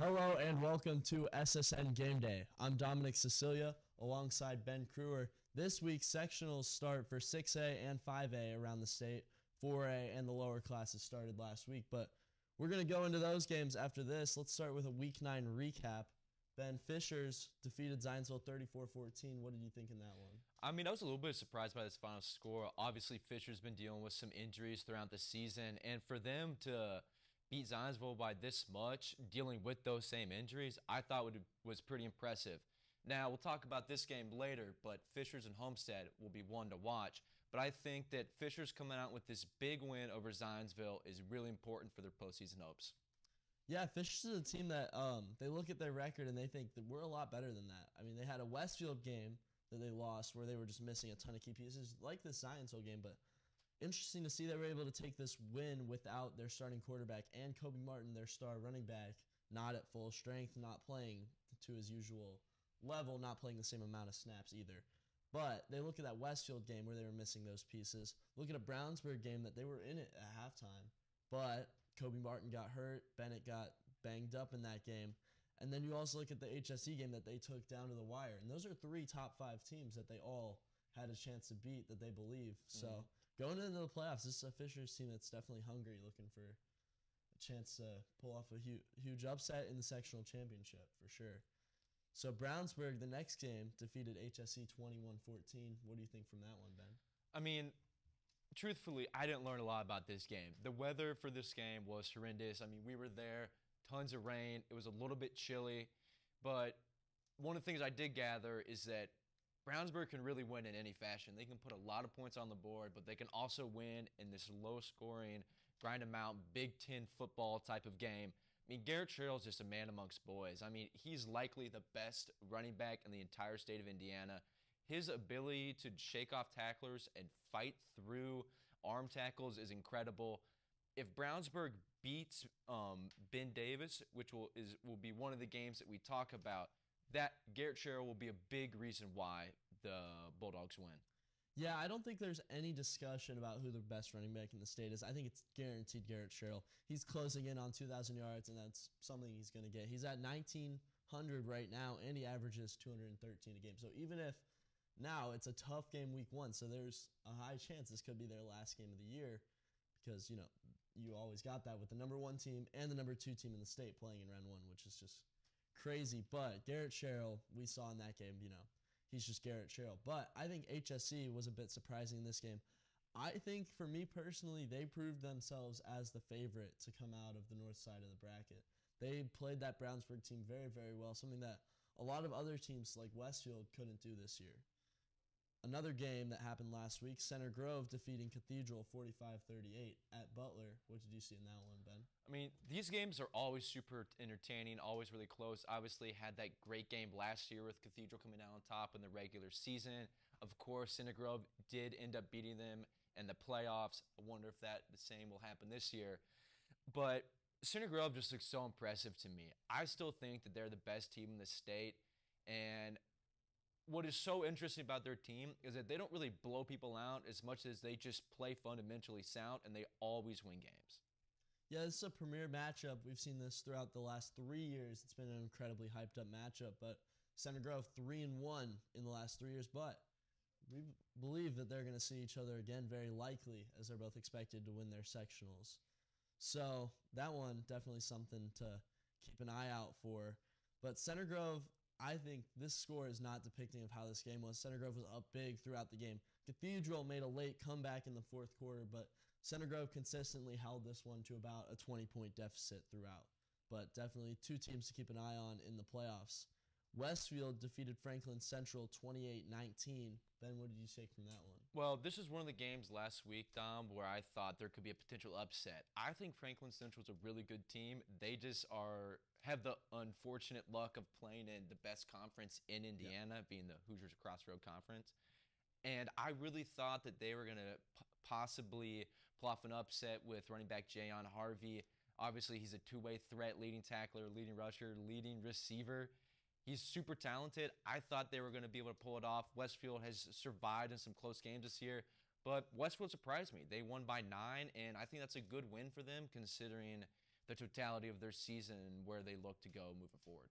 Hello and welcome to SSN Gameday. I'm Dominic Cecilia alongside Ben Crewer. This week's sectionals start for 6A and 5A around the state. 4A and the lower classes started last week, but we're going to go into those games after this. Let's start with a Week 9 recap. Ben, Fishers defeated Zionsville 34-14. What did you think in that one? I mean, I was a little bit surprised by this final score. Obviously, Fisher's been dealing with some injuries throughout the season, and for them to beat Zionsville by this much, dealing with those same injuries, I thought was pretty impressive. Now, we'll talk about this game later, but Fishers and Homestead will be one to watch. But I think that Fishers coming out with this big win over Zionsville is really important for their postseason hopes. Yeah, Fishers is a team that they look at their record and they think that we're a lot better than that. I mean, they had a Westfield game that they lost where they were just missing a ton of key pieces, like the Zionsville game, but interesting to see they were able to take this win without their starting quarterback and Kobe Martin, their star running back, not at full strength, not playing to his usual level, not playing the same amount of snaps either. But they look at that Westfield game where they were missing those pieces. Look at a Brownsburg game that they were in it at halftime, but Kobe Martin got hurt, Bennett got banged up in that game. And then you also look at the HSE game that they took down to the wire. And those are three top 5 teams that they all had a chance to beat that they believe. So going into the playoffs, this is a Fishers team that's definitely hungry, looking for a chance to pull off a huge upset in the sectional championship for sure. So Brownsburg, the next game, defeated HSE 21-14. What do you think from that one, Ben? I mean, truthfully, I didn't learn a lot about this game. The weather for this game was horrendous. I mean, we were there, tons of rain. It was a little bit chilly. But one of the things I did gather is that Brownsburg can really win in any fashion. They can put a lot of points on the board, but they can also win in this low-scoring, grind-them-out, Big Ten football type of game. I mean, Garrett Sherrill's just a man amongst boys. I mean, he's likely the best running back in the entire state of Indiana. His ability to shake off tacklers and fight through arm tackles is incredible. If Brownsburg beats Ben Davis, which will be one of the games that we talk about, that Garrett Sherrill will be a big reason why the Bulldogs win. Yeah, I don't think there's any discussion about who the best running back in the state is. I think it's guaranteed Garrett Sherrill. He's closing in on 2,000 yards, and that's something he's going to get. He's at 1,900 right now, and he averages 213 a game. So even if now it's a tough game week 1, so there's a high chance this could be their last game of the year because, you know, you always got that with the number 1 team and the number 2 team in the state playing in round 1, which is just crazy. But Garrett Sherrill, we saw in that game, you know, he's just Garrett Sherrill. But I think HSC was a bit surprising in this game. I think for me personally, they proved themselves as the favorite to come out of the north side of the bracket. They played that Brownsburg team very, very well, something that a lot of other teams like Westfield couldn't do this year. Another game that happened last week, Center Grove defeating Cathedral 45-38 at Butler. What did you see in that one, Ben? I mean, these games are always super entertaining, always really close. Obviously, had that great game last year with Cathedral coming out on top in the regular season. Of course, Center Grove did end up beating them in the playoffs. I wonder if the same will happen this year. But Center Grove just looks so impressive to me. I still think that they're the best team in the state, and what is so interesting about their team is that they don't really blow people out as much as they just play fundamentally sound, and they always win games. Yeah, this is a premier matchup. We've seen this throughout the last 3 years. It's been an incredibly hyped up matchup, but Center Grove 3-1 in the last 3 years, but we believe that they're going to see each other again very likely as they're both expected to win their sectionals. So that one, definitely something to keep an eye out for. But Center Grove, I think this score is not depicting of how this game was. Center Grove was up big throughout the game. Cathedral made a late comeback in the 4th quarter, but Center Grove consistently held this one to about a 20-point deficit throughout. But definitely 2 teams to keep an eye on in the playoffs. Westfield defeated Franklin Central 28-19. Ben, what did you take from that one? Well, this is one of the games last week, Dom, where I thought there could be a potential upset. I think Franklin Central is a really good team. They just have the unfortunate luck of playing in the best conference in Indiana, being the Hoosiers Crossroad Conference. And I really thought that they were going to possibly pull off an upset with running back Jayon Harvey. Obviously, he's a two-way threat, leading tackler, leading rusher, leading receiver. He's super talented. I thought they were going to be able to pull it off. Westfield has survived in some close games this year, but Westfield surprised me. They won by 9, and I think that's a good win for them considering the totality of their season and where they look to go moving forward.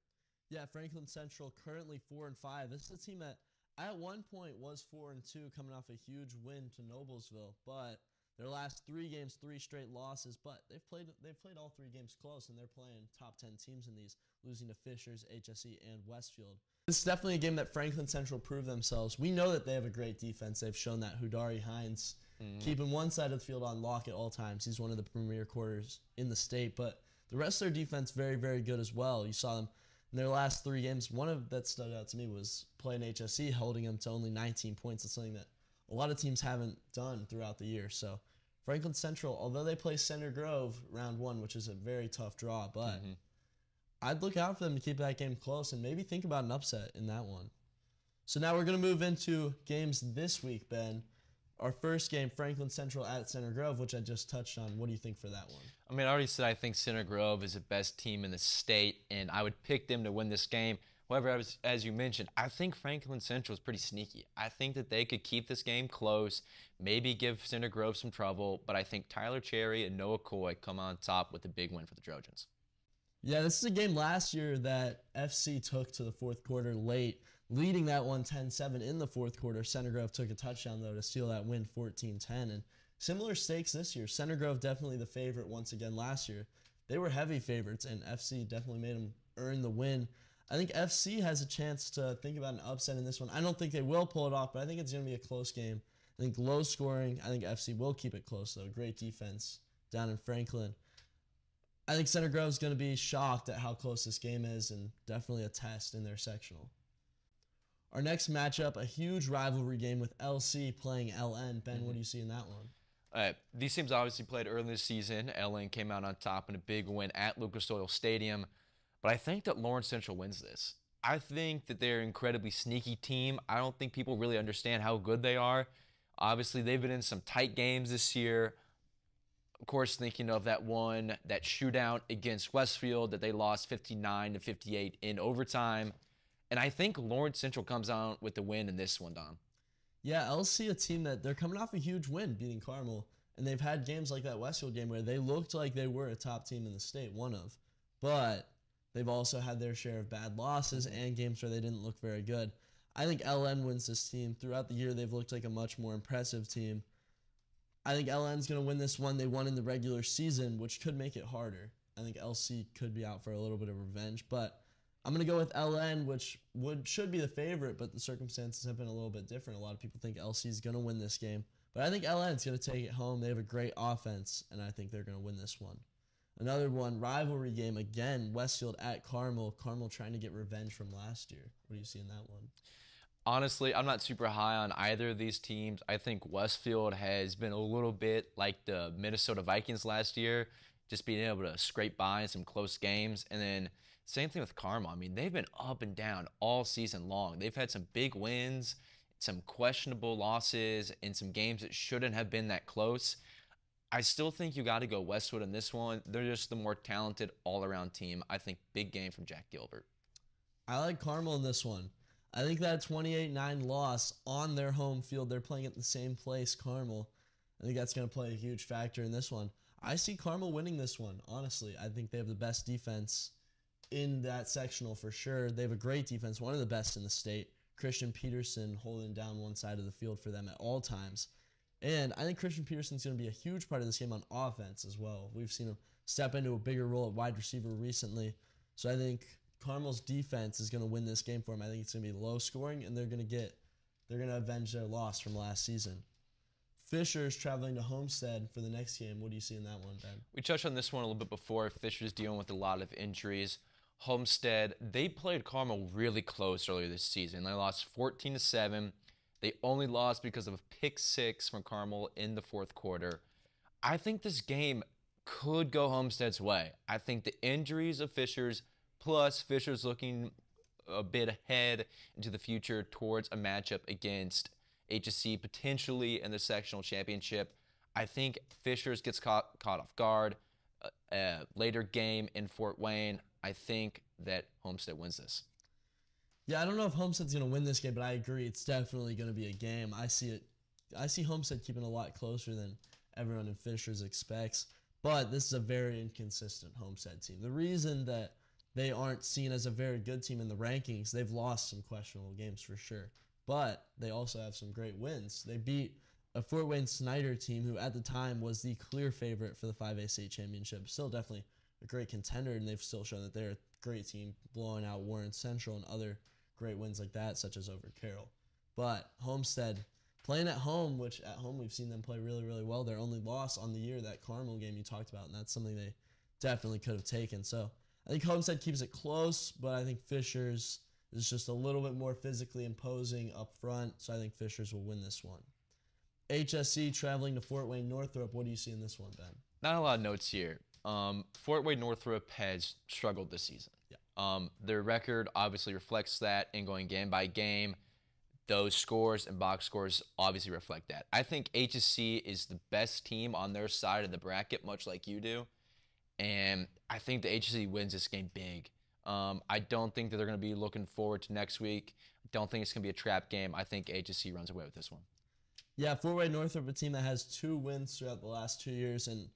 Yeah, Franklin Central currently 4-5. This is a team that at one point was 4-2, coming off a huge win to Noblesville, but their last 3 games, 3 straight losses. But they've played all 3 games close, and they're playing top 10 teams in these, losing to Fishers, HSE, and Westfield. This is definitely a game that Franklin Central proved themselves. We know that they have a great defense. They've shown that. Hudari Hines keeping one side of the field on lock at all times. He's one of the premier quarters in the state, but the rest of their defense very, very good as well. You saw them in their last 3 games. One of that stood out to me was playing HSE, holding them to only 19 points. It's something that a lot of teams haven't done throughout the year. So Franklin Central, although they play Center Grove round 1, which is a very tough draw, but I'd look out for them to keep that game close and maybe think about an upset in that one. So now we're going to move into games this week, Ben. Our first game, Franklin Central at Center Grove, which I just touched on. What do you think for that one? I mean, I already said I think Center Grove is the best team in the state, and I would pick them to win this game. However, as you mentioned, I think Franklin Central is pretty sneaky. I think that they could keep this game close, maybe give Center Grove some trouble, but I think Tyler Cherry and Noah Coy come on top with a big win for the Trojans. Yeah, this is a game last year that FC took to the 4th quarter late, leading that one 10-7 in the 4th quarter. Center Grove took a touchdown, though, to steal that win 14-10. And similar stakes this year. Center Grove definitely the favorite once again last year. They were heavy favorites, and FC definitely made them earn the win. I think FC has a chance to think about an upset in this one. I don't think they will pull it off, but I think it's going to be a close game. I think low scoring. I think FC will keep it close, though. Great defense down in Franklin. I think Center Grove's going to be shocked at how close this game is and definitely a test in their sectional. Our next matchup, a huge rivalry game with LC playing LN. Ben, what do you see in that one? These teams obviously played early this season. LN came out on top in a big win at Lucas Oil Stadium. But I think that Lawrence Central wins this. I think that they're an incredibly sneaky team. I don't think people really understand how good they are. Obviously, they've been in some tight games this year. Of course, thinking of that shootout against Westfield that they lost 59-58 in overtime. And I think Lawrence Central comes out with the win in this one, Don. Yeah, LC, a team that they're coming off a huge win beating Carmel. And they've had games like that Westfield game where they looked like they were a top team in the state, one of. But they've also had their share of bad losses and games where they didn't look very good. I think LN wins this team. Throughout the year, they've looked like a much more impressive team. I think LN's going to win this one. They won in the regular season, which could make it harder. I think LC could be out for a little bit of revenge, but I'm going to go with LN, which should be the favorite, but the circumstances have been a little bit different. A lot of people think LC's going to win this game, but I think LN's going to take it home. They have a great offense, and I think they're going to win this one. Another one, rivalry game again, Westfield at Carmel. Carmel trying to get revenge from last year. What do you see in that one? Honestly, I'm not super high on either of these teams. I think Westfield has been a little bit like the Minnesota Vikings last year, just being able to scrape by in some close games. And then same thing with Carmel. I mean, they've been up and down all season long. They've had some big wins, some questionable losses, and some games that shouldn't have been that close. I still think you got to go Westwood in this one. They're just the more talented all-around team. I think big game from Jack Gilbert. I like Carmel in this one. I think that 28-9 loss on their home field, they're playing at the same place, Carmel. I think that's going to play a huge factor in this one. I see Carmel winning this one, honestly. I think they have the best defense in that sectional for sure. They have a great defense, one of the best in the state. Christian Peterson holding down one side of the field for them at all times. And I think Christian Peterson's going to be a huge part of this game on offense as well. We've seen him step into a bigger role at wide receiver recently. So I think Carmel's defense is going to win this game for them. I think it's going to be low scoring, and they're going to avenge their loss from last season. Fisher's traveling to Homestead for the next game. What do you see in that one, Ben? We touched on this one a little bit before. Fisher's dealing with a lot of injuries. Homestead, they played Carmel really close earlier this season. They lost 14-7. They only lost because of a pick 6 from Carmel in the 4th quarter. I think this game could go Homestead's way. I think the injuries of Fisher's, plus Fisher's looking a bit ahead into the future towards a matchup against HSC potentially in the sectional championship. I think Fisher's gets caught off guard. Later game in Fort Wayne, I think that Homestead wins this. Yeah, I don't know if Homestead's going to win this game, but I agree. It's definitely going to be a game. I see Homestead keeping a lot closer than everyone in Fishers expects. But this is a very inconsistent Homestead team. The reason that they aren't seen as a very good team in the rankings, they've lost some questionable games for sure. But they also have some great wins. They beat a Fort Wayne Snyder team who at the time was the clear favorite for the 5A state championship. Still definitely a great contender, and they've still shown that they're a great team, blowing out Warren Central and other great wins like that, such as over Carroll. But Homestead playing at home, which at home we've seen them play really, really well. Their only loss on the year, that Carmel game you talked about, and that's something they definitely could have taken. So I think Homestead keeps it close, but I think Fishers is just a little bit more physically imposing up front, so I think Fishers will win this one. HSC traveling to Fort Wayne Northrop. What do you see in this one, Ben? Not a lot of notes here. Fort Wayne Northrop has struggled this season. Yeah. Their record obviously reflects that, and going game by game, those scores and box scores obviously reflect that. I think HSC is the best team on their side of the bracket, much like you do, and I think the HSC wins this game big. I don't think that they're going to be looking forward to next week. I don't think it's going to be a trap game. I think HSC runs away with this one. Yeah, Fort Wayne Northrop, a team that has 2 wins throughout the last 2 years, and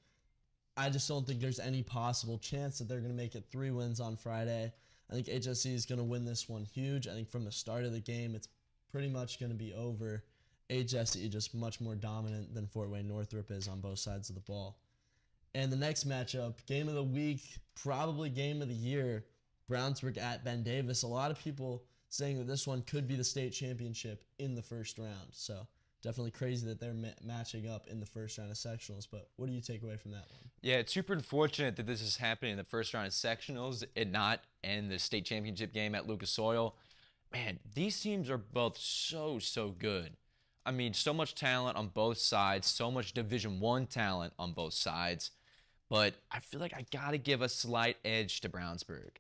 I just don't think there's any possible chance that they're going to make it 3 wins on Friday. I think HSC is going to win this one huge. I think from the start of the game, it's pretty much going to be over. HSC just much more dominant than Fort Wayne Northrop is on both sides of the ball. And the next matchup, game of the week, probably game of the year, Brownsburg at Ben Davis. A lot of people saying that this one could be the state championship in the first round. So definitely crazy that they're matching up in the first round of sectionals. But what do you take away from that one? Yeah, it's super unfortunate that this is happening in the first round of sectionals and not in the state championship game at Lucas Oil. Man, these teams are both so good. I mean, so much talent on both sides, so much Division I talent on both sides. But I feel like I got to give a slight edge to Brownsburg.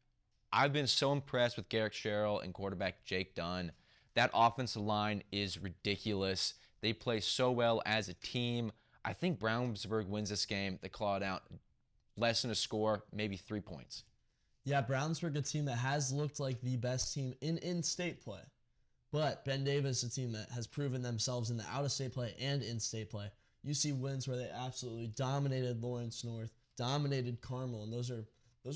I've been so impressed with Garrick Sherrill and quarterback Jake Dunn. That offensive line is ridiculous. They play so well as a team. I think Brownsburg wins this game. They claw it out less than a score, maybe 3 points. Yeah, Brownsburg, a team that has looked like the best team in in-state play. But Ben Davis, a team that has proven themselves in the out-of-state play and in-state play. You see wins where they absolutely dominated Lawrence North, dominated Carmel, and those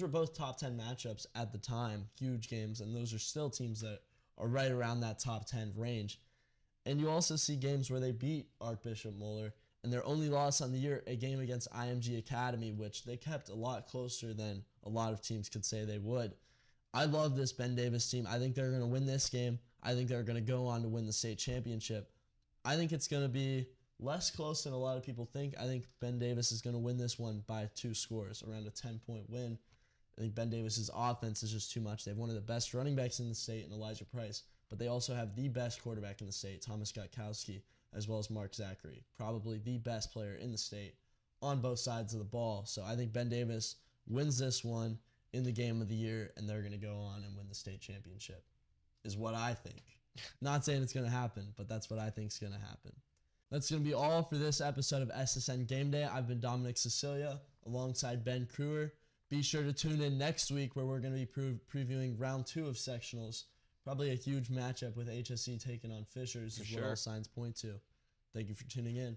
were both top 10 matchups at the time, huge games, and those are still teams that are right around that top 10 range. And you also see games where they beat Archbishop Moeller, and their only loss on the year, a game against IMG Academy, which they kept a lot closer than a lot of teams could say they would. I love this Ben Davis team. I think they're going to win this game. I think they're going to go on to win the state championship. I think it's going to be less close than a lot of people think. I think Ben Davis is going to win this one by 2 scores, around a 10-point win. I think Ben Davis's offense is just too much. They have one of the best running backs in the state in Elijah Price, but they also have the best quarterback in the state, Thomas Gotkowski, as well as Mark Zachary, probably the best player in the state on both sides of the ball. So I think Ben Davis wins this one in the game of the year, and they're going to go on and win the state championship, is what I think. Not saying it's going to happen, but that's what I think is going to happen. That's going to be all for this episode of SSN Game Day. I've been Dominic Cecilia alongside Ben Kruer. Be sure to tune in next week where we're going to be previewing round 2 of sectionals. Probably a huge matchup with HSC taking on Fishers, is what all signs point to. Thank you for tuning in.